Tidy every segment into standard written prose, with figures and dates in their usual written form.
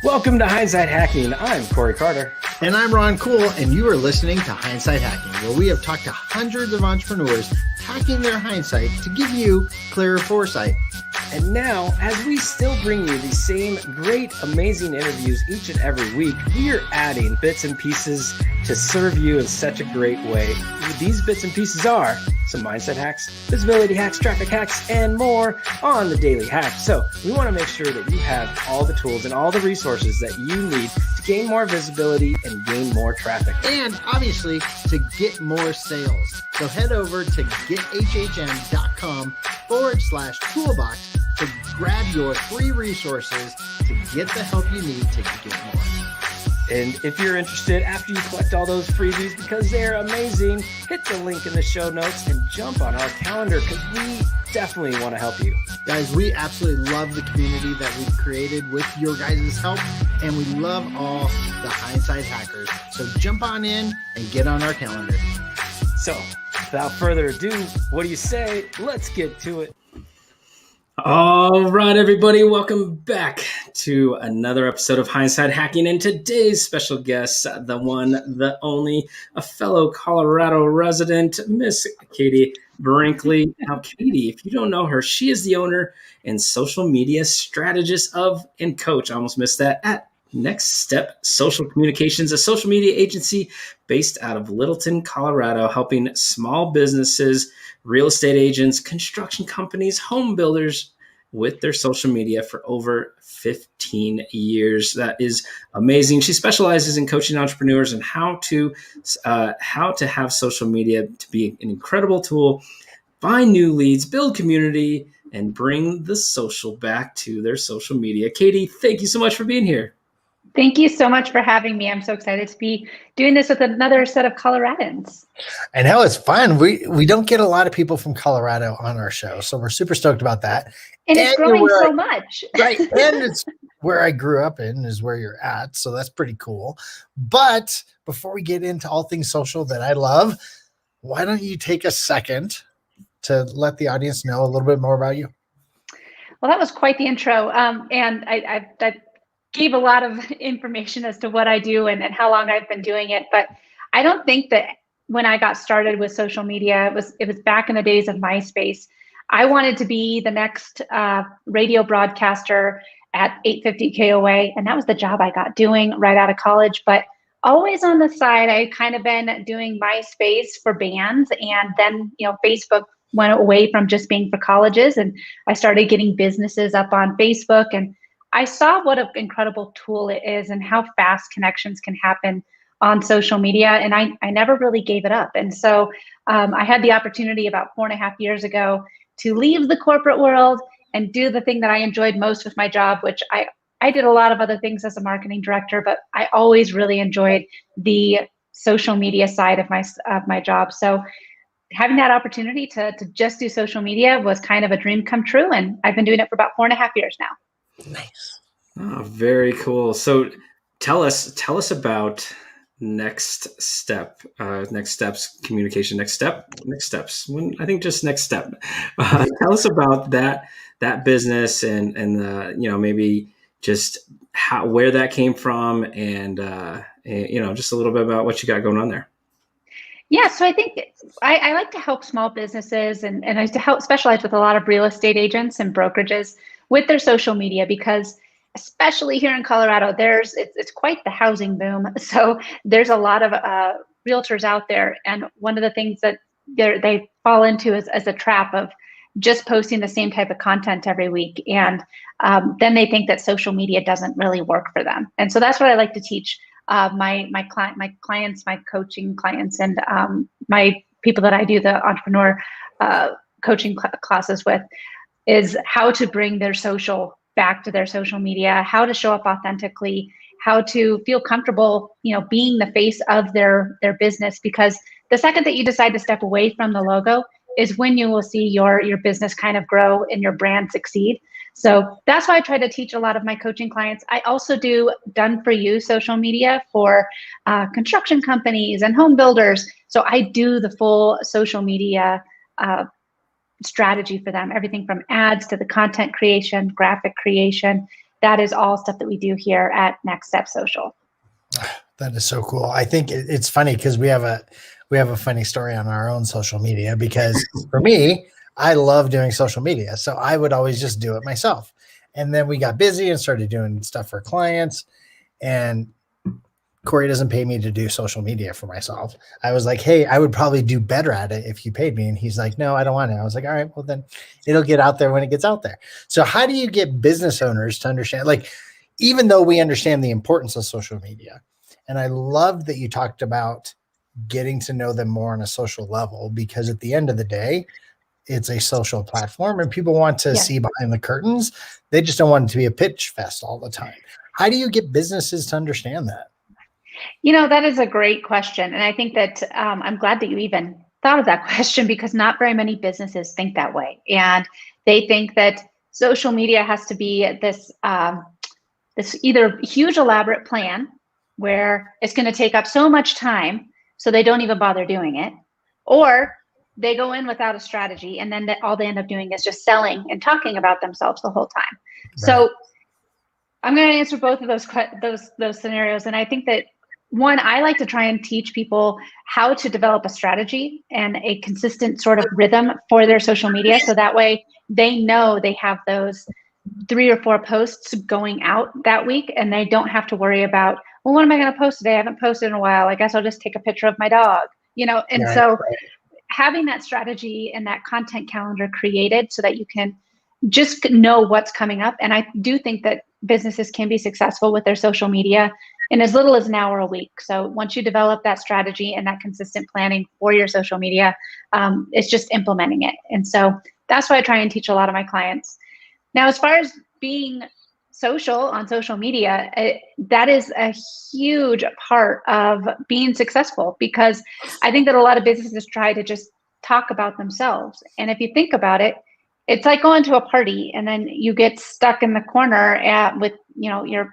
Welcome to Hindsight Hacking. I'm Corey Carter. And I'm Ron Cool, and you are listening to Hindsight Hacking, where we have talked to hundreds of entrepreneurs hacking their hindsight to give you clearer foresight. And now, as we still bring you the same great, amazing interviews each and every week, we are adding bits and pieces to serve you in such a great way. These bits and pieces are some mindset hacks, visibility hacks, traffic hacks, and more on the Daily Hack. So we want to make sure that you have all the tools and all the resources that you need to gain more visibility and gain more traffic. And obviously, to get more sales. So head over to gethhm.com/toolbox to grab your free resources to get the help you need to get more. And if you're interested, after you collect all those freebies, because they're amazing, hit the link in the show notes and jump on our calendar because we definitely want to help you. Guys, we absolutely love the community that we've created with your guys' help, and we love all the Hindsight Hackers. So jump on in and get on our calendar. So without further ado, what do you say? Let's get to it. All right, everybody, welcome back to another episode of Hindsight Hacking. And today's special guest, the one, the only, a fellow Colorado resident, Miss Katie Brinkley. Now, Katie, if you don't know her, she is the owner and social media strategist of and coach, I almost missed that, at Next Step Social Communications, a social media agency based out of Littleton, Colorado, helping small businesses, real estate agents, construction companies, home builders with their social media for over 15 years. That is amazing. She specializes in coaching entrepreneurs on how to have social media to be an incredible tool, find new leads, build community, and bring the social back to their social media. Katie, thank you so much for being here. Thank you so much for having me. I'm so excited to be doing this with another set of Coloradans. I know, it's fun. We don't get a lot of people from Colorado on our show, so we're super stoked about that. And it's growing so much. Right. And it's where I grew up in is where you're at. So that's pretty cool. But before we get into all things social that I love, why don't you take a second to let the audience know a little bit more about you? Well, that was quite the intro. And I gave a lot of information as to what I do and how long I've been doing it. But I don't think that when I got started with social media, it was back in the days of MySpace. I wanted to be the next radio broadcaster at 850 KOA, and that was the job I got doing right out of college. But always on the side, I kind of been doing MySpace for bands, and then Facebook went away from just being for colleges, and I started getting businesses up on Facebook, and I saw what an incredible tool it is and how fast connections can happen on social media. And I never really gave it up. And so I had the opportunity about 4.5 years ago to leave the corporate world and do the thing that I enjoyed most with my job, which I did a lot of other things as a marketing director, but I always really enjoyed the social media side of my job. So having that opportunity to just do social media was kind of a dream come true. And I've been doing it for about 4.5 years now. Nice. Oh, very cool. So tell us about Next Step, Next Steps Communication, Next Steps. I think just Next Step. Tell us about that business and maybe just where that came from and just a little bit about what you got going on there. Yeah, so I think I like to help small businesses and I like to specialize with a lot of real estate agents and brokerages with their social media, because especially here in Colorado, it's quite the housing boom. So there's a lot of realtors out there, and one of the things that they fall into is as a trap of just posting the same type of content every week, and then they think that social media doesn't really work for them. And so that's what I like to teach my clients, my coaching clients, and my people that I do the entrepreneur coaching classes with, is how to bring their social back to their social media, how to show up authentically, how to feel comfortable, being the face of their business. Because the second that you decide to step away from the logo is when you will see your business kind of grow and your brand succeed. So that's why I try to teach a lot of my coaching clients. I also do done for you social media for construction companies and home builders. So I do the full social media strategy for them, everything from ads to the content creation, graphic creation, that is all stuff that we do here at Next Step Social. That is so cool. I think it's funny because we have a funny story on our own social media, because for me, I love doing social media. So I would always just do it myself. And then we got busy and started doing stuff for clients. And Corey doesn't pay me to do social media for myself. I was like, hey, I would probably do better at it if you paid me. And he's like, no, I don't want it. I was like, all right, well then it'll get out there when it gets out there. So how do you get business owners to understand, like, even though we understand the importance of social media, and I loved that you talked about getting to know them more on a social level, because at the end of the day, it's a social platform and people want to see behind the curtains. They just don't want it to be a pitch fest all the time. How do you get businesses to understand that? That is a great question. And I think that I'm glad that you even thought of that question, because not very many businesses think that way. And they think that social media has to be this either huge elaborate plan where it's going to take up so much time so they don't even bother doing it, or they go in without a strategy, and then all they end up doing is just selling and talking about themselves the whole time. Right. So I'm going to answer both of those scenarios. And I think that, one, I like to try and teach people how to develop a strategy and a consistent sort of rhythm for their social media. So that way they know they have those 3 or 4 posts going out that week, and they don't have to worry about, well, what am I going to post today? I haven't posted in a while. I guess I'll just take a picture of my dog, and so having that strategy and that content calendar created so that you can just know what's coming up. And I do think that businesses can be successful with their social media in as little as an hour a week. So once you develop that strategy and that consistent planning for your social media, it's just implementing it. And so that's why I try and teach a lot of my clients. Now, as far as being social on social media, that is a huge part of being successful, because I think that a lot of businesses try to just talk about themselves. And if you think about it, it's like going to a party and then you get stuck in the corner with your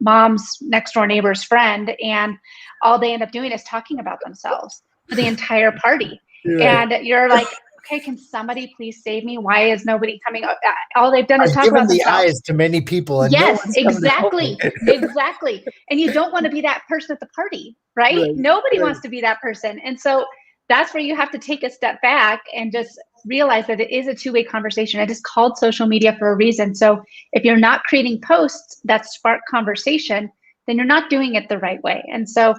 mom's next door neighbor's friend, and all they end up doing is talking about themselves for the entire party. Yeah. And you're like, okay, can somebody please save me? Why is nobody coming up? All they've done is talk about themselves. The eyes to many people. And yes, exactly. Exactly. And you don't want to be that person at the party, right? Nobody wants to be that person. And so that's where you have to take a step back and just realize that it is a two-way conversation. It is called social media for a reason. So if you're not creating posts that spark conversation, then you're not doing it the right way. And so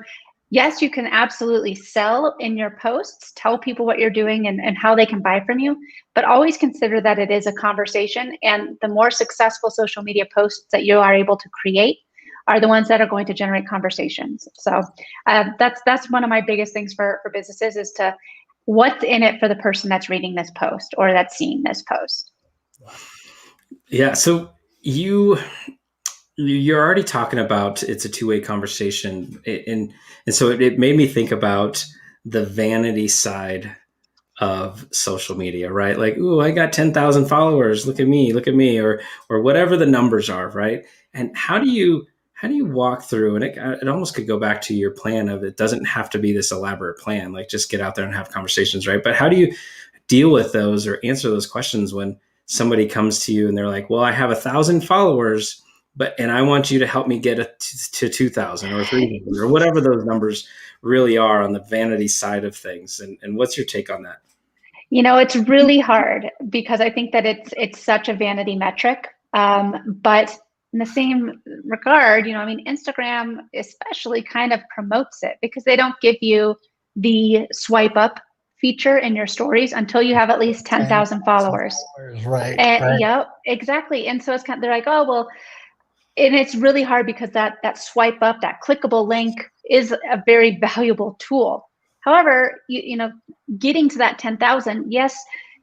yes, you can absolutely sell in your posts, tell people what you're doing and how they can buy from you, but always consider that it is a conversation. And the more successful social media posts that you are able to create are the ones that are going to generate conversations. So that's one of my biggest things for businesses, is to what's in it for the person that's reading this post or that's seeing this post. Yeah. So you're already talking about it's a two-way conversation. And so it made me think about the vanity side of social media, right? Like, ooh, I got 10,000 followers. Look at me, or whatever the numbers are, right? And how do you walk through, and it almost could go back to your plan of, it doesn't have to be this elaborate plan, like just get out there and have conversations, right? But how do you deal with those or answer those questions when somebody comes to you and they're like, well, I have 1,000 followers, and I want you to help me get to 2,000 or 3,000 or whatever those numbers really are on the vanity side of things. And what's your take on that? It's really hard, because I think that it's such a vanity metric. But in the same regard, Instagram especially kind of promotes it, because they don't give you the swipe up feature in your stories until you have at least 10,000 followers. Right. And yeah, exactly. And so it's they're like, oh, well, and it's really hard, because that swipe up, that clickable link is a very valuable tool. However, getting to that 10,000, yes,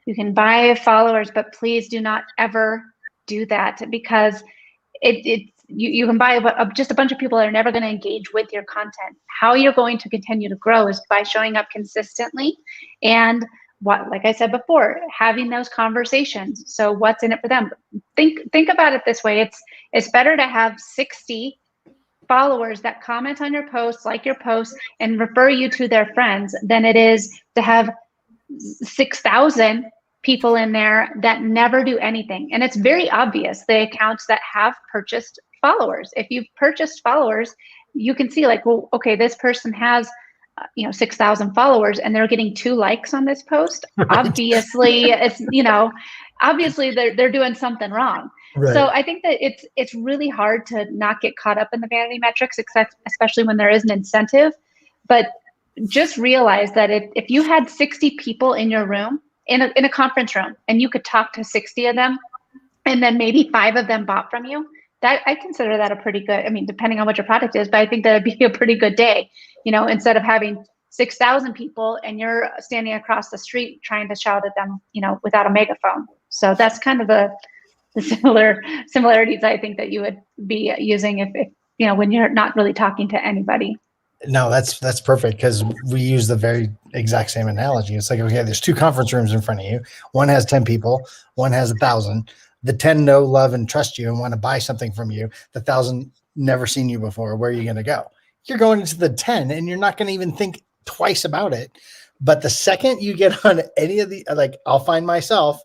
you can buy followers, but please do not ever do that, because you can buy just a bunch of people that are never going to engage with your content. How you're going to continue to grow is by showing up consistently, and like I said before, having those conversations. So what's in it for them? Think about it this way. It's better to have 60 followers that comment on your posts, like your posts, and refer you to their friends than it is to have 6,000 people in there that never do anything. And it's very obvious, the accounts that have purchased followers. If you've purchased followers, you can see like, well, okay, this person has 6,000 followers and they're getting 2 likes on this post. Right. Obviously, it's, obviously they're doing something wrong. Right. So I think that it's really hard to not get caught up in the vanity metrics, especially when there is an incentive. But just realize that if you had 60 people in your room, in a conference room, and you could talk to 60 of them, and then maybe 5 of them bought from you, that I consider that a pretty good, I mean, depending on what your product is, but I think that'd be a pretty good day, instead of having 6,000 people and you're standing across the street trying to shout at them, without a megaphone. So that's kind of the similarities I think that you would be using if when you're not really talking to anybody. No, that's perfect, because we use the very exact same analogy. It's like, okay, there's 2 conference rooms in front of you. One has 10 people, one has 1,000. The 10 know, love, and trust you and want to buy something from you. The 1,000 never seen you before. Where are you going to go? You're going into the 10, and you're not going to even think twice about it. But the second you get on any of the, like, I'll find myself,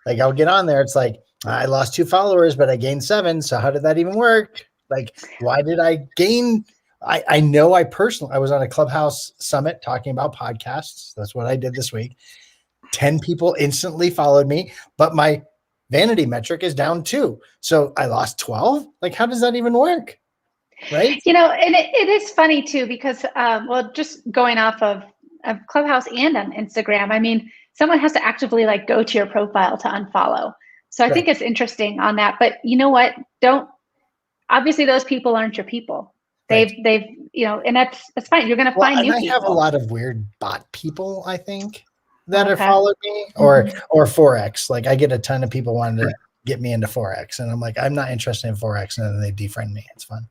like, I'll get on there. It's like, I lost 2 followers, but I gained 7. So how did that even work? Like, why did I gain? I know I was on a Clubhouse summit talking about podcasts. That's what I did this week. 10 people instantly followed me, but my vanity metric is down 2. So I lost 12. Like, how does that even work? Right. And it is funny too, because, just going off of Clubhouse and on Instagram, I mean, someone has to actively like go to your profile to unfollow. So I think it's interesting on that, but you know what? Obviously those people aren't your people. They've and that's fine. You're going to find new people. I have a lot of weird bot people, I think, that have followed me, or Forex. Like, I get a ton of people wanting to get me into Forex, and I'm like, I'm not interested in Forex, and then they defriend me. It's fun.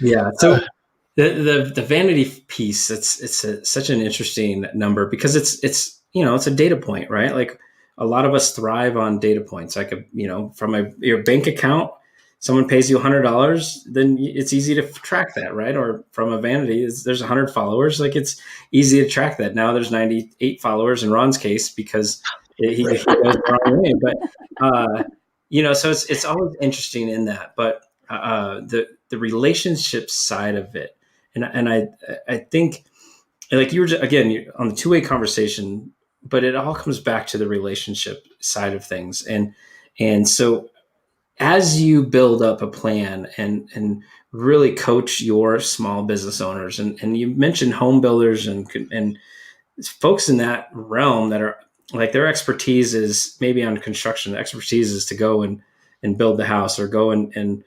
Yeah. So the vanity piece, it's such an interesting number, because it's a data point, right? Like, a lot of us thrive on data points. Like, from your bank account, someone pays you $100, then it's easy to track that, right? Or from a vanity, there's 100 followers. Like, it's easy to track that. Now there's 98 followers in Ron's case, because he goes the wrong way. But, so it's always interesting in that. But the relationship side of it, and I think, like, you were again on the two-way conversation, but it all comes back to the relationship side of things. And so as you build up a plan and really coach your small business owners, and you mentioned home builders and folks in that realm that are like, their expertise is maybe on construction. The expertise is to go and build the house, or go and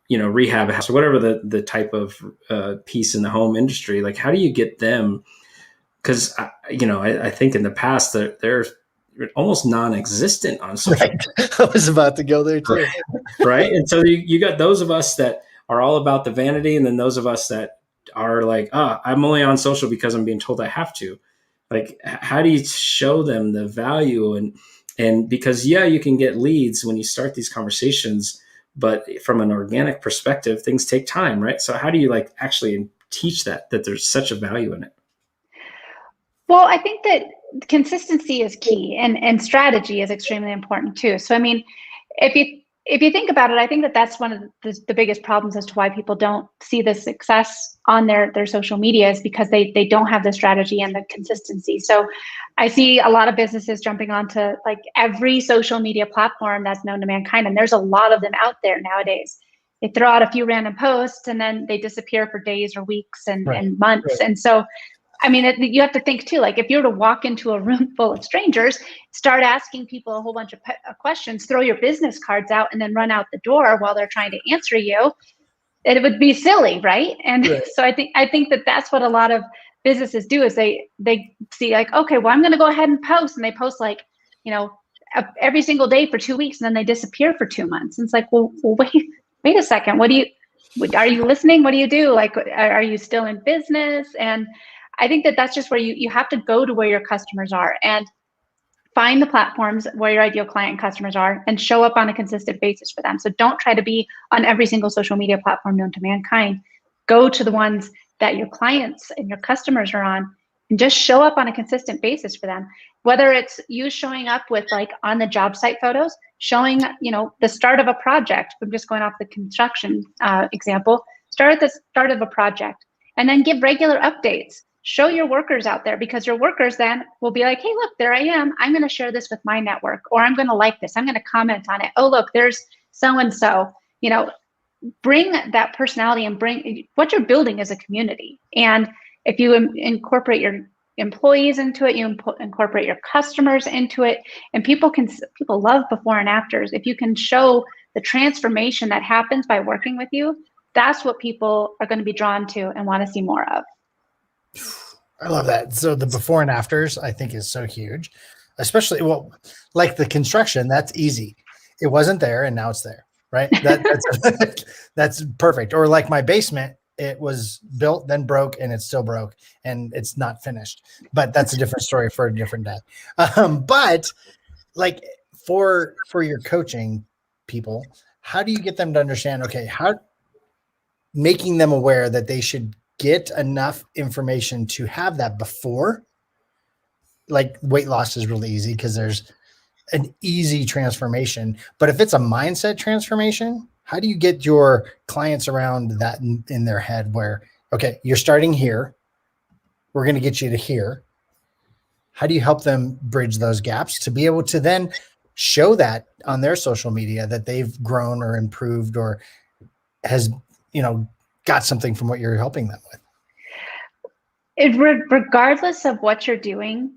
rehab a house, or whatever the type of piece in the home industry. Like, how do you get them? Because I think in the past that they're almost non-existent on social media. I was about to go there too. Right. And so you got those of us that are all about the vanity, and then those of us that are like, I'm only on social because I'm being told I have to. Like, how do you show them the value? And because, you can get leads when you start these conversations, but from an organic perspective, things take time, right? So how do you actually teach that there's such a value in it? Well, I think that consistency is key, and strategy is extremely important too. So, I mean, if you think about it, I think that that's one of the biggest problems as to why people don't see the success on their social media, is because they don't have the strategy and the consistency. So I see a lot of businesses jumping onto like every social media platform that's known to mankind. And there's a lot of them out there nowadays. They throw out a few random posts and then they disappear for days or weeks and months. Right. And so, I mean, you have to think too, like, if you were to walk into a room full of strangers, start asking people a whole bunch of questions, throw your business cards out, and then run out the door while they're trying to answer you, it would be silly, right? And so I think that that's what a lot of businesses do, is they see like, okay, well, I'm going to go ahead and post, and they post every single day for 2 weeks, and then they disappear for 2 months. And it's like, well, wait a second. Are you listening? What do you do? Like, are you still in business? And I think that that's just where you have to go to where your customers are and find the platforms where your ideal client customers are and show up on a consistent basis for them. So don't try to be on every single social media platform known to mankind. Go to the ones that your clients and your customers are on and just show up on a consistent basis for them. Whether it's you showing up with like on the job site photos, showing, the start of a project. I'm just going off the construction example. Start at the start of a project and then give regular updates. Show your workers out there, because your workers then will be like, hey, look, there I am. I'm going to share this with my network, or I'm going to like this. I'm going to comment on it. Oh, look, there's so-and-so. Bring that personality and bring what you're building as a community. And if you incorporate your employees into it, you incorporate your customers into it, and people love before and afters. If you can show the transformation that happens by working with you, that's what people are going to be drawn to and want to see more of. I love that. So the before and afters, I think, is so huge, especially, like the construction, that's easy. It wasn't there and now it's there, right? That's perfect. Or like my basement, it was built, then broke, and it's still broke, and it's not finished. But that's a different story for a different day. But like for your coaching people, how do you get them to understand, okay, how making them aware that they should get enough information to have that before? Like weight loss is really easy because there's an easy transformation. But if it's a mindset transformation, how do you get your clients around that in their head where, okay, you're starting here, we're going to get you to here. How do you help them bridge those gaps to be able to then show that on their social media that they've grown or improved or has, got something from what you're helping them with? Regardless of what you're doing,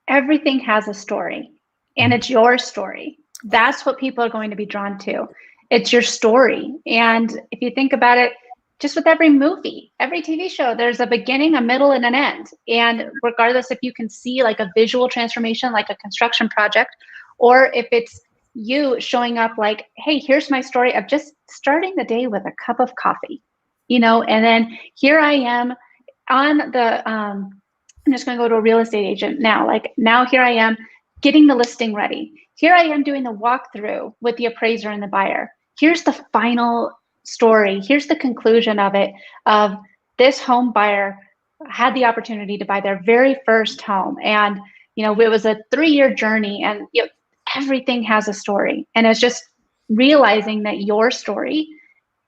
everything has a story, and it's your story. That's what people are going to be drawn to. It's your story. And if you think about it, just with every movie, every TV show, there's a beginning, a middle, and an end. And regardless if you can see like a visual transformation, like a construction project, or if it's you showing up like, hey, here's my story of just starting the day with a cup of coffee, and then here I am on the, I'm just going to go to a real estate agent now. Like now here I am getting the listing ready. Here I am doing the walkthrough with the appraiser and the buyer. Here's the final story. Here's the conclusion of it, of this home buyer had the opportunity to buy their very first home. And, it was a 3-year journey, and everything has a story. And it's just realizing that your story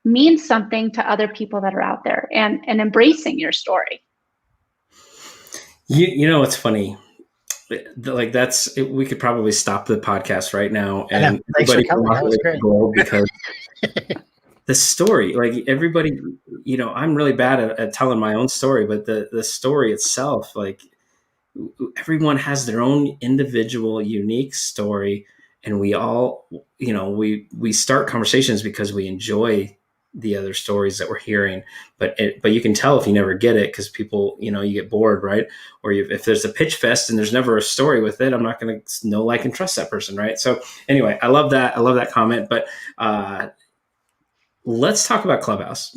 means something to other people that are out there, and embracing your story. It's funny. Like we could probably stop the podcast right now and everybody come off with a goal, because the story, like everybody, I'm really bad at telling my own story, but the story itself, like everyone has their own individual unique story, and we all, we start conversations because we enjoy the other stories that we're hearing, but you can tell if you never get it, because people, you get bored, right? Or if there's a pitch fest and there's never a story with it, I'm not going to know, like, and trust that person, right? So anyway, I love that comment. But let's talk about Clubhouse.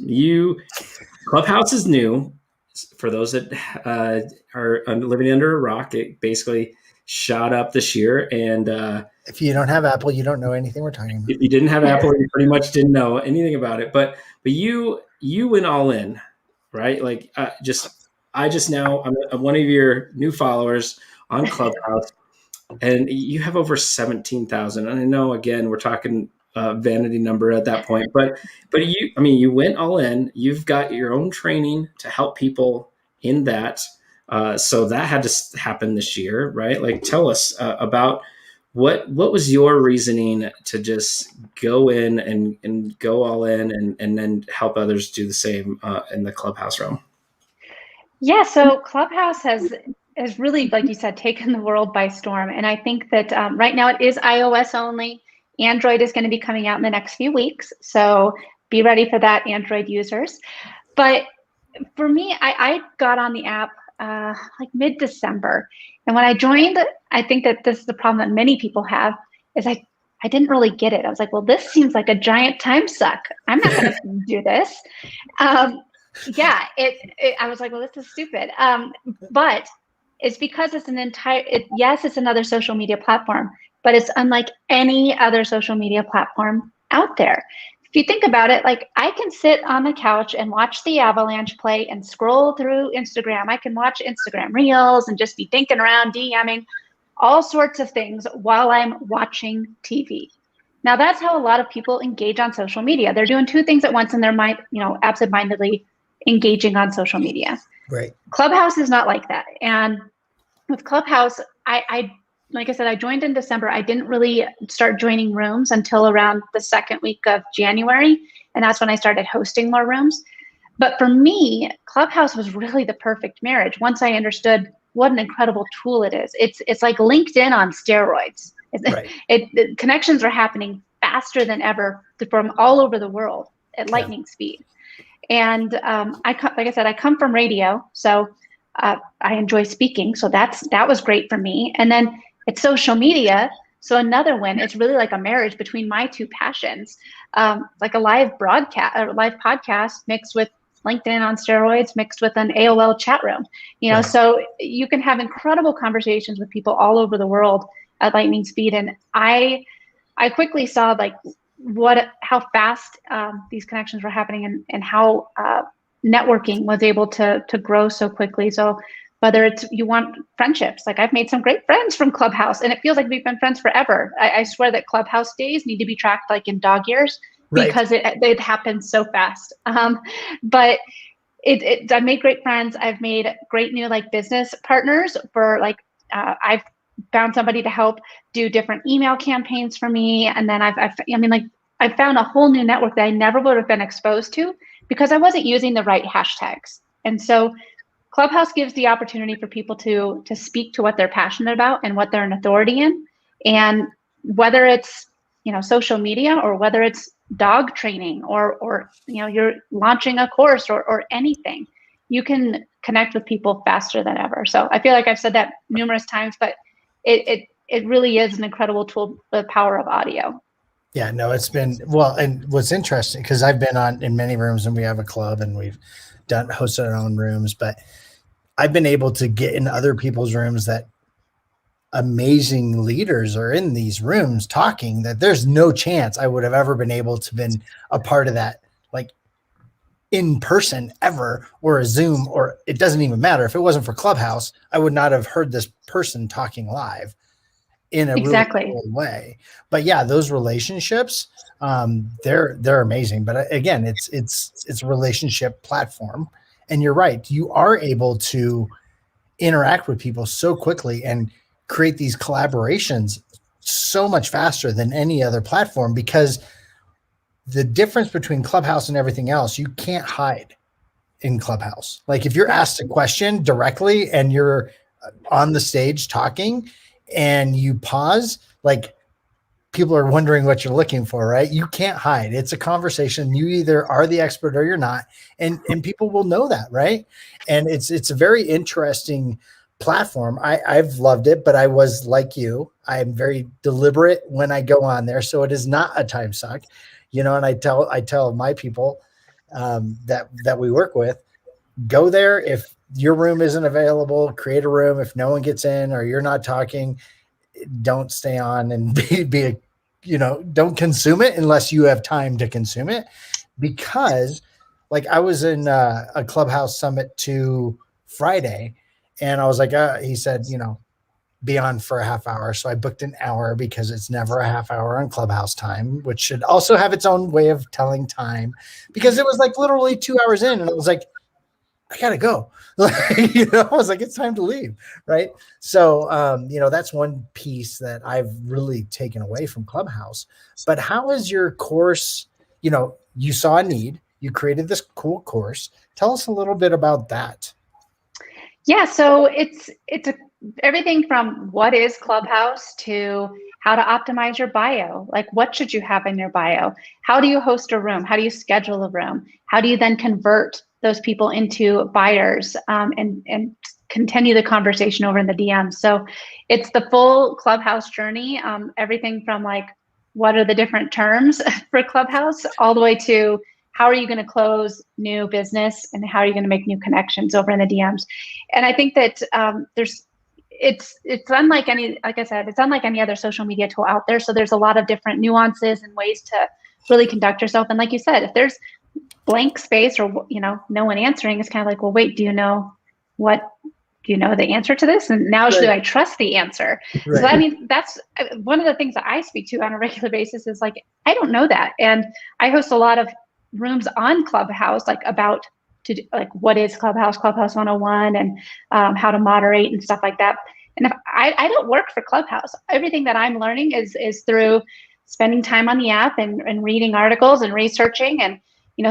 Clubhouse is new. For those that are living under a rock, it basically shot up this year. And if you don't have Apple, you don't know anything we're talking about. If you didn't have Apple, you pretty much didn't know anything about it. But you went all in, right? Like I'm one of your new followers on Clubhouse, and you have over 17,000. And I know, again, we're talking vanity number at that point, but you went all in. You've got your own training to help people in that. So that had to happen this year, right? Like, tell us about what was your reasoning to just go in and go all in and then help others do the same in the Clubhouse realm? Yeah, so Clubhouse has really, like you said, taken the world by storm. And I think that right now it is iOS only. Android is going to be coming out in the next few weeks. So be ready for that, Android users. But for me, I got on the app like mid-December. And when I joined, I think that this is the problem that many people have, is I didn't really get it. I was like, well, this seems like a giant time suck. I'm not going to do this. I was like, well, this is stupid. But it's because it's it's another social media platform, but it's unlike any other social media platform out there. if you think about it, like I can sit on the couch and watch the Avalanche play and scroll through Instagram. I can watch Instagram Reels and just be thinking around, DMing, all sorts of things while I'm watching TV. Now that's how a lot of people engage on social media. They're doing two things at once in their mind, absentmindedly engaging on social media. Right. Clubhouse is not like that. And with Clubhouse, I like I said, I joined in December. I didn't really start joining rooms until around the second week of January. And that's when I started hosting more rooms. But for me, Clubhouse was really the perfect marriage. Once I understood what an incredible tool it is. It's like LinkedIn on steroids. Right. Connections are happening faster than ever from all over the world at lightning speed. And like I said, I come from radio, so I enjoy speaking. So that was great for me. And then it's social media. So another win. It's really like a marriage between my two passions, like a live broadcast, a live podcast mixed with LinkedIn on steroids, mixed with an AOL chat room. Right. So you can have incredible conversations with people all over the world at lightning speed. And I quickly saw like how fast these connections were happening and how networking was able to grow so quickly. So whether it's you want friendships, like I've made some great friends from Clubhouse, and it feels like we've been friends forever. I swear that Clubhouse days need to be tracked like in dog years, because it happens so fast. But I've made great friends. I've made great new like business partners for like I've found somebody to help do different email campaigns for me, and then I found a whole new network that I never would have been exposed to because I wasn't using the right hashtags. And so Clubhouse gives the opportunity for people to speak to what they're passionate about and what they're an authority in. And whether it's, social media or whether it's dog training or you're launching a course or anything, you can connect with people faster than ever. So I feel like I've said that numerous times, but it really is an incredible tool, the power of audio. Yeah, no, it's been, well, and what's interesting, because I've been in many rooms and we have a club and we've hosted our own rooms, but I've been able to get in other people's rooms that amazing leaders are in these rooms talking that there's no chance I would have ever been able to been a part of that, like in person ever, or a Zoom, or it doesn't even matter. If it wasn't for Clubhouse, I would not have heard this person talking live in a really cool way. But yeah, those relationships, they're amazing. But again, it's a relationship platform. And you're right. You are able to interact with people so quickly and create these collaborations so much faster than any other platform, because the difference between Clubhouse and everything else, you can't hide in Clubhouse. Like if you're asked a question directly and you're on the stage talking and you pause, like people are wondering what you're looking for, right? You can't hide. It's a conversation. You either are the expert or you're not. And people will know that, right? And it's a very interesting platform. I've loved it, but I was like you. I'm very deliberate when I go on there. So it is not a time suck, and I tell my people that we work with, go there. If your room isn't available, create a room. If no one gets in or you're not talking, don't stay on and don't consume it unless you have time to consume it. Because like I was in a Clubhouse summit to Friday, and I was like, he said, be on for a half hour. So I booked an hour because it's never a half hour on Clubhouse time, which should also have its own way of telling time, because it was like literally 2 hours in and I was like, I gotta go. I was like, it's time to leave. Right. So, that's one piece that I've really taken away from Clubhouse. But how is your course? You saw a need, you created this cool course. Tell us a little bit about that. Yeah. So it's everything from what is Clubhouse to how to optimize your bio. Like, what should you have in your bio? How do you host a room? How do you schedule a room? How do you then convert those people into buyers and continue the conversation over in the DMs? So it's the full Clubhouse journey, everything from like, what are the different terms for Clubhouse, all the way to how are you going to close new business and how are you going to make new connections over in the DMs? And I think that it's unlike any, like I said, it's unlike any other social media tool out there. So there's a lot of different nuances and ways to really conduct yourself. And like you said, if there's blank space or, no one answering, it's kind of like, well, wait, do you know the answer to this? And now should I trust the answer? Right. So I mean, that's one of the things that I speak to on a regular basis is like, I don't know that. And I host a lot of rooms on Clubhouse, like what is Clubhouse 101 and how to moderate and stuff like that. And if I don't work for Clubhouse, everything that I'm learning is through spending time on the app and reading articles and researching. And,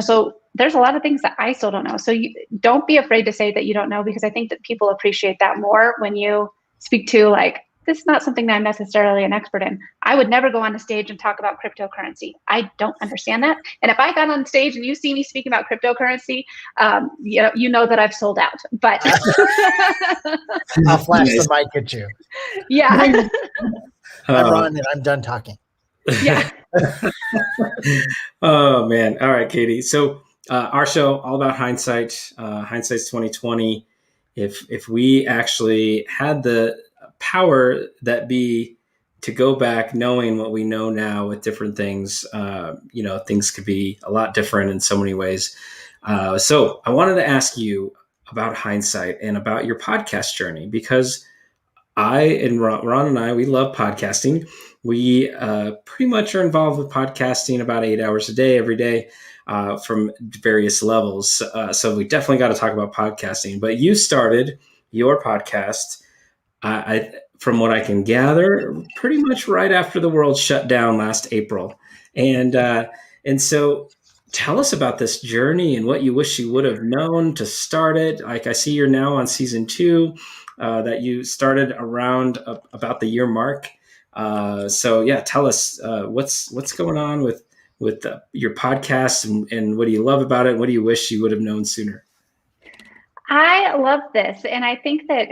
so there's a lot of things that I still don't know. So you don't be afraid to say that you don't know, because I think that people appreciate that more when you speak to like, this is not something that I'm necessarily an expert in. I would never go on a stage and talk about cryptocurrency. I don't understand that. And if I got on stage and you see me speaking about cryptocurrency, you know that I've sold out. But I'll flash the mic at you. Yeah. I'm Ron and I'm done talking. Yeah. Oh man. All right, Katie. So our show, all about hindsight, hindsight's 2020. If we actually had the power that be to go back knowing what we know now with different things, things could be a lot different in so many ways. So I wanted to ask you about hindsight and about your podcast journey, because Ron and I, we love podcasting. We pretty much are involved with podcasting about 8 hours a day, every day, from various levels. So we definitely got to talk about podcasting. But you started your podcast, from what I can gather, pretty much right after the world shut down last April. And so tell us about this journey and what you wish you would have known to start it. Like, I see you're now on season 2, that you started around about the year mark. So yeah, tell us what's going on with your podcast and what do you love about it? What do you wish you would have known sooner? I love this. And I think that,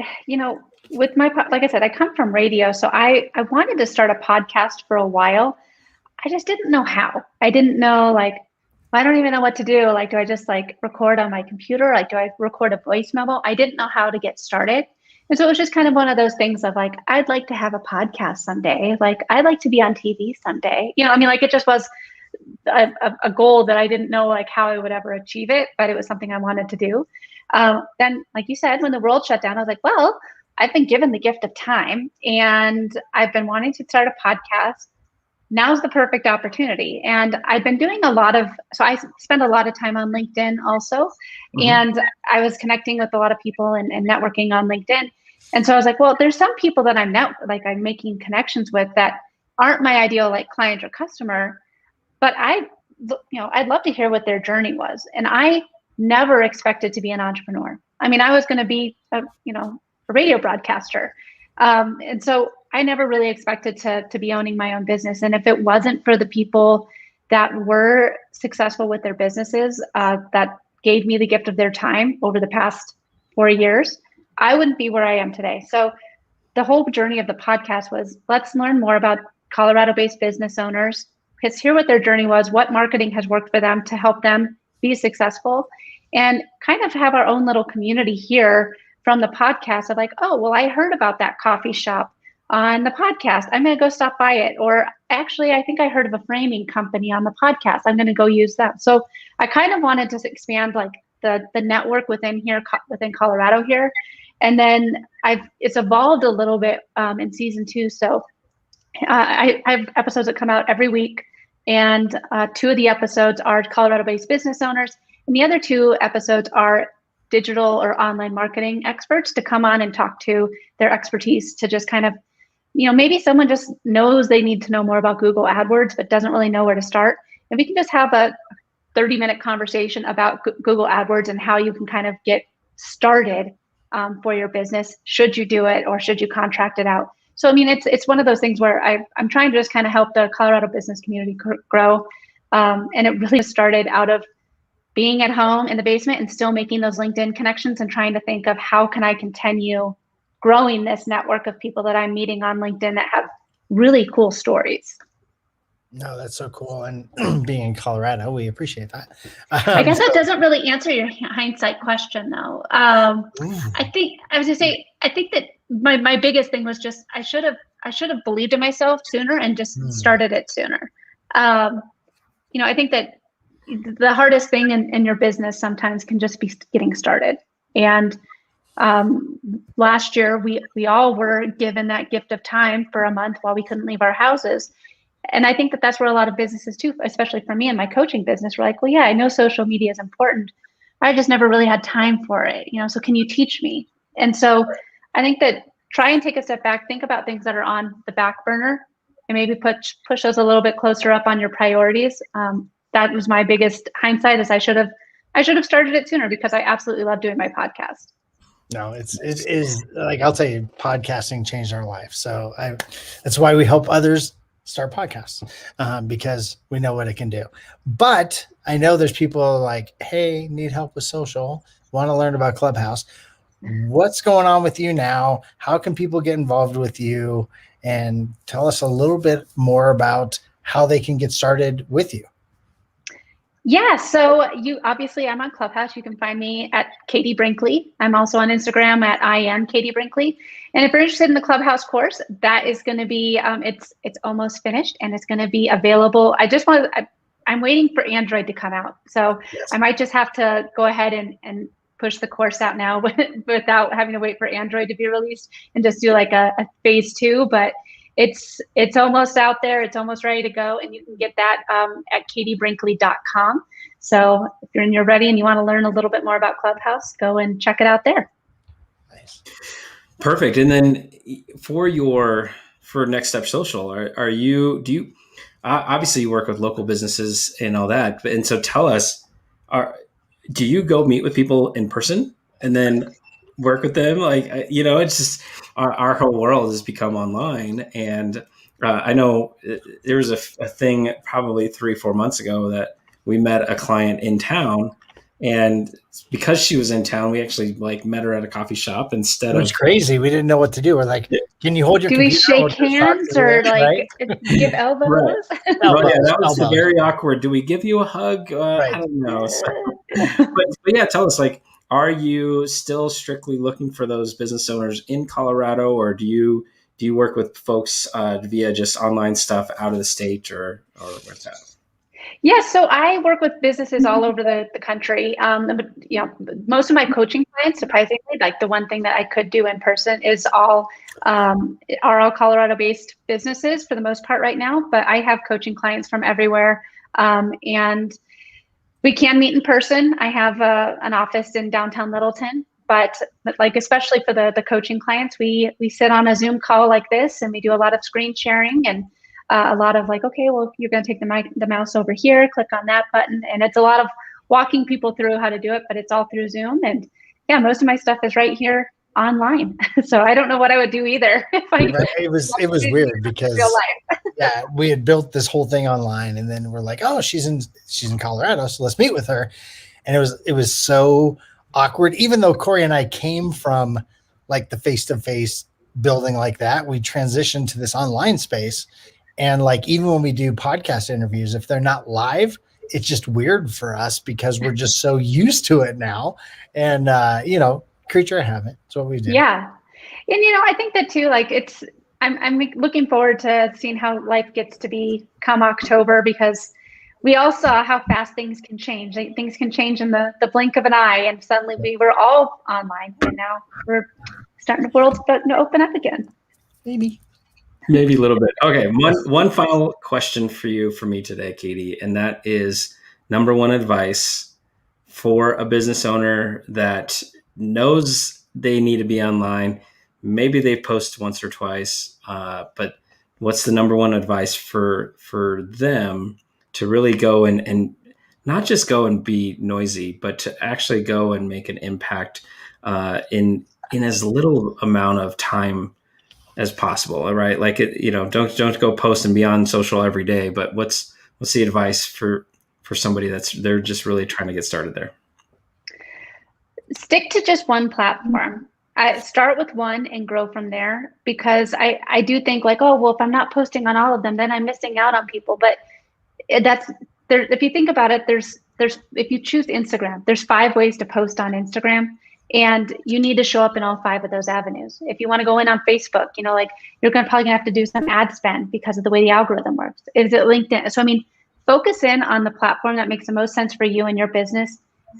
with like I said, I come from radio. So I wanted to start a podcast for a while. I just didn't know how. I didn't know, I don't even know what to do. Like, do I just record on my computer? Like, do I record a voice memo? I didn't know how to get started. And so it was just kind of one of those things of I'd like to have a podcast someday. Like, I'd like to be on TV someday. It just was a goal that I didn't know how I would ever achieve it, but it was something I wanted to do. Then, like you said, when the world shut down, I was like, well, I've been given the gift of time and I've been wanting to start a podcast. Now's the perfect opportunity. And I've been doing so I spend a lot of time on LinkedIn also. Mm-hmm. And I was connecting with a lot of people and networking on LinkedIn. And so I was like, well, there's some people that I'm making connections with that aren't my ideal client or customer, but I'd love to hear what their journey was. And I never expected to be an entrepreneur. I mean, I was going to be a radio broadcaster. And so I never really expected to be owning my own business. And if it wasn't for the people that were successful with their businesses, that gave me the gift of their time over the past 4 years, I wouldn't be where I am today. So the whole journey of the podcast was, let's learn more about Colorado-based business owners. Let's hear what their journey was, what marketing has worked for them to help them be successful, and kind of have our own little community here from the podcast of I heard about that coffee shop on the podcast. I'm going to go stop by it. Or actually, I think I heard of a framing company on the podcast. I'm going to go use that. So I kind of wanted to expand the network within Colorado here. And then it's evolved a little bit in season 2. So I have episodes that come out every week. And 2 of the episodes are Colorado-based business owners. And the other 2 episodes are digital or online marketing experts to come on and talk to their expertise to just kind of, maybe someone just knows they need to know more about Google AdWords, but doesn't really know where to start. And we can just have a 30-minute conversation about Google AdWords and how you can kind of get started for your business. Should you do it or should you contract it out? So, I mean, it's one of those things where I'm trying to just kind of help the Colorado business community grow. And it really started out of being at home in the basement and still making those LinkedIn connections and trying to think of how can I continue growing this network of people that I'm meeting on LinkedIn that have really cool stories. No, that's so cool. And being in Colorado, we appreciate that. I guess that doesn't really answer your hindsight question, though. I think that my biggest thing was just I should have believed in myself sooner and just started it sooner. I think that the hardest thing in your business sometimes can just be getting started. And last year, we all were given that gift of time for a month while we couldn't leave our houses. And I think that that's where a lot of businesses too, especially for me and my coaching business, we're like, well, yeah, I know social media is important. I just never really had time for it, so can you teach me? And so I think that try and take a step back, think about things that are on the back burner and maybe push those a little bit closer up on your priorities. That was my biggest hindsight, is I should have started it sooner, because I absolutely love doing my podcast. No, it is like, I'll tell you, podcasting changed our life. So that's why we help others start podcasts, because we know what it can do. But I know there's people like, hey, need help with social, want to learn about Clubhouse. What's going on with you now? How can people get involved with you? And tell us a little bit more about how they can get started with you. Yeah, so I'm on Clubhouse. You can find me at Katie Brinkley. I'm also on Instagram at I am Katie Brinkley. And if you're interested in the Clubhouse course, that is going to be it's almost finished, and it's going to be available. I'm waiting for Android to come out, so yes. I might just have to go ahead and push the course out now without having to wait for Android to be released, and just do like a phase 2. But it's almost out there. It's almost ready to go. And you can get that at katiebrinkley.com. So if you're ready and you want to learn a little bit more about Clubhouse, go and check it out there. Nice. Perfect. And then for Next Step Social, obviously you work with local businesses and all that. And so tell us, do you go meet with people in person and then work with them? It's just our whole world has become online. And I know there was a thing probably 3-4 months ago that we met a client in town, and because she was in town, we actually met her at a coffee shop instead of. It was crazy. We didn't know what to do. We're like, can you hold your computer? Do we shake hands or give elbows? Right. That was very awkward. Do we give you a hug? Right. I don't know. So, but yeah, tell us, are you still strictly looking for those business owners in Colorado, or do you work with folks via just online stuff out of the state, or what's that? Yeah, so I work with businesses all over the country. Most of my coaching clients, surprisingly, the one thing that I could do in person is are all Colorado-based businesses for the most part right now. But I have coaching clients from everywhere, and we can meet in person. I have an office in downtown Littleton, but especially for the coaching clients, we sit on a Zoom call like this, and we do a lot of screen sharing and a lot of okay, well, you're going to take the mouse over here, click on that button. And it's a lot of walking people through how to do it, but it's all through Zoom. And yeah, most of my stuff is right here online. So I don't know what I would do either. It was weird because yeah, we had built this whole thing online, and then we're like, oh, she's in Colorado, so let's meet with her. And it was so awkward, even though Corey and I came from the face-to-face building like that. We transitioned to this online space. And even when we do podcast interviews, if they're not live, it's just weird for us because we're just so used to it now. And, creature of habit. That's what we do. Yeah. And, I think that too, I'm looking forward to seeing how life gets to be come October, because we all saw how fast things can change. Things can change in the blink of an eye. And suddenly we were all online, and now we're the world's starting to open up again. Maybe a little bit. Okay. One final question for me today, Katie, and that is number one advice for a business owner that knows they need to be online. Maybe they post once or twice, but what's the number one advice for them to really go and not just go and be noisy, but to actually go and make an impact in as little amount of time as possible, right? Don't go post and be on social every day, but what's the advice for somebody they're just really trying to get started there? Stick to just one platform. I start with one and grow from there, because I do think if I'm not posting on all of them, then I'm missing out on people. But that's there. If you think about it, there's if you choose Instagram, there's 5 ways to post on Instagram. And you need to show up in all 5 of those avenues. If you want to go in on Facebook, you're probably gonna have to do some ad spend because of the way the algorithm works. Is it LinkedIn? So focus in on the platform that makes the most sense for you and your business,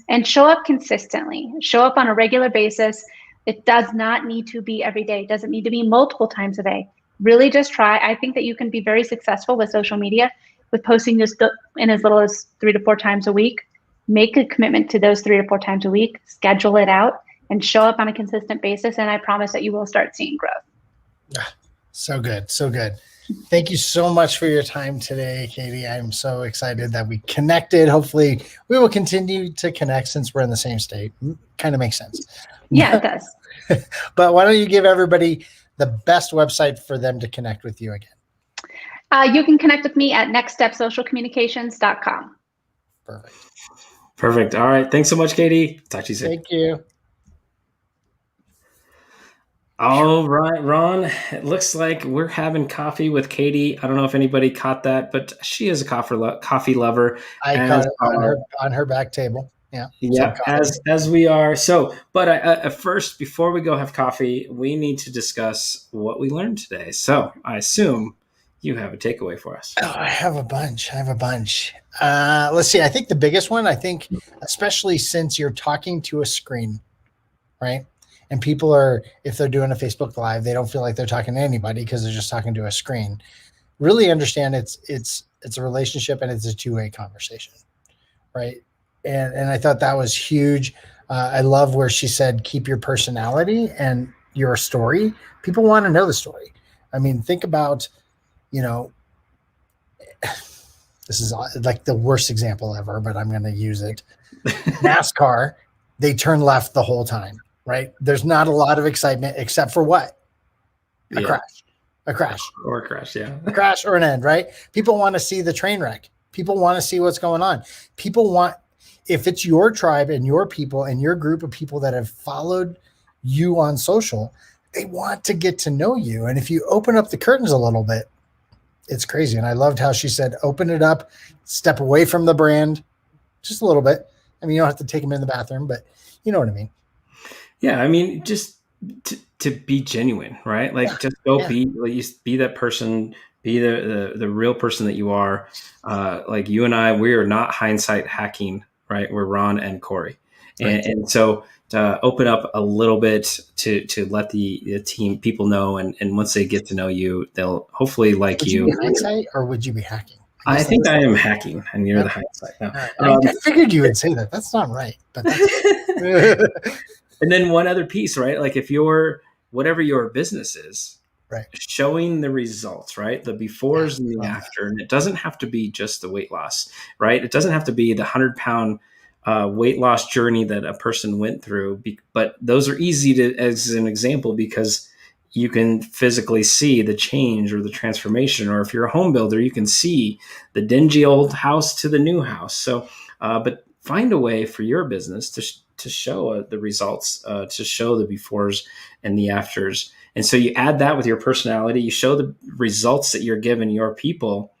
and show up consistently. Show up on a regular basis. It does not need to be every day. It doesn't need to be multiple times a day. Really just try. I think that you can be very successful with social media with posting just in as little as 3 to 4 times a week. Make a commitment to those 3 to 4 times a week, schedule it out, and show up on a consistent basis. And I promise that you will start seeing growth. So good. So good. Thank you so much for your time today, Katie. I'm so excited that we connected. Hopefully we will continue to connect since we're in the same state. Kind of makes sense. Yeah, it does. But why don't you give everybody the best website for them to connect with you again? You can connect with me at nextstepsocialcommunications.com. Perfect. All right. Thanks so much, Katie. Talk to you soon. Thank you. All right, Ron. It looks like we're having coffee with Katie. I don't know if anybody caught that, but she is a coffee lover. I caught it on her back table. Yeah. Yeah, as we are. So, but first, before we go have coffee, we need to discuss what we learned today. So I assume you have a takeaway for us. Oh, I have a bunch. Let's see. I think the biggest one, especially since you're talking to a screen, right? And people are, if they're doing a Facebook Live, they don't feel like they're talking to anybody because they're just talking to a screen. Really understand it's a relationship and it's a two-way conversation, right? And I thought that was huge. I love where she said, keep your personality and your story. People want to know the story. I mean, think about, this is like the worst example ever, but I'm going to use it. NASCAR, they turn left the whole time, right? There's not a lot of excitement except for what? A crash. Or a crash, yeah. A crash or an end, right? People want to see the train wreck. People want to see what's going on. People want, if it's your tribe and your people and your group of people that have followed you on social, they want to get to know you. And if you open up the curtains a little bit, it's crazy. And I loved how she said, open it up, step away from the brand just a little bit. I mean, you don't have to take them in the bathroom, but you know what I mean? Yeah. I mean, just to be genuine, right? Like just go be that person, be the real person that you are. Like you and I, we are not hindsight hacking, right? We're Ron and Corey. Right. And so to open up a little bit to let the team people know. And once they get to know you, they'll hopefully like you. Would you be hindsight or would you be hacking? I think I am hacking and you're the hindsight. No. I figured you would say that. That's not right. But that's And then one other piece, right? Like if whatever your business is, right, showing the results, right? The befores and the after. And it doesn't have to be just the weight loss, right? It doesn't have to be the 100-pound weight loss journey that a person went through. But those are easy to, as an example, because you can physically see the change or the transformation. Or if you're a home builder, you can see the dingy old house to the new house. So, but find a way for your business to show the results, to show the befores and the afters. And so you add that with your personality, you show the results that you're giving your people.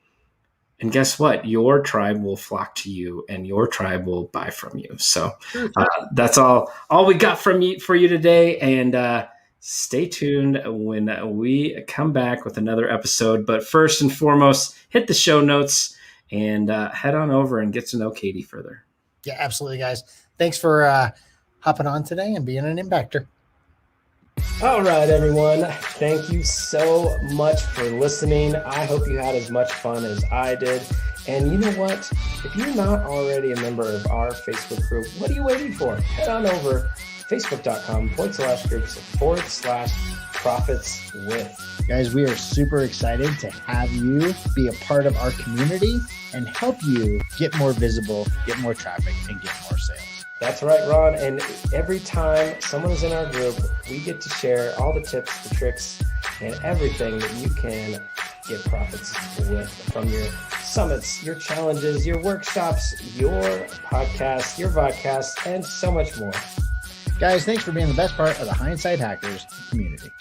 And guess what? Your tribe will flock to you and your tribe will buy from you. So that's all we got for you today. And stay tuned when we come back with another episode. But first and foremost, hit the show notes and head on over and get to know Katie further. Yeah, absolutely, guys. Thanks for hopping on today and being an impactor. All right, everyone. Thank you so much for listening. I hope you had as much fun as I did. And you know what? If you're not already a member of our Facebook group, what are you waiting for? Head on over facebook.com/groups/profits with. Guys, we are super excited to have you be a part of our community and help you get more visible, get more traffic, and get more sales. That's right, Ron. And every time someone is in our group, we get to share all the tips, the tricks, and everything that you can get profits with from your summits, your challenges, your workshops, your podcasts, your vodcasts, and so much more. Guys, thanks for being the best part of the Hindsight Hackers community.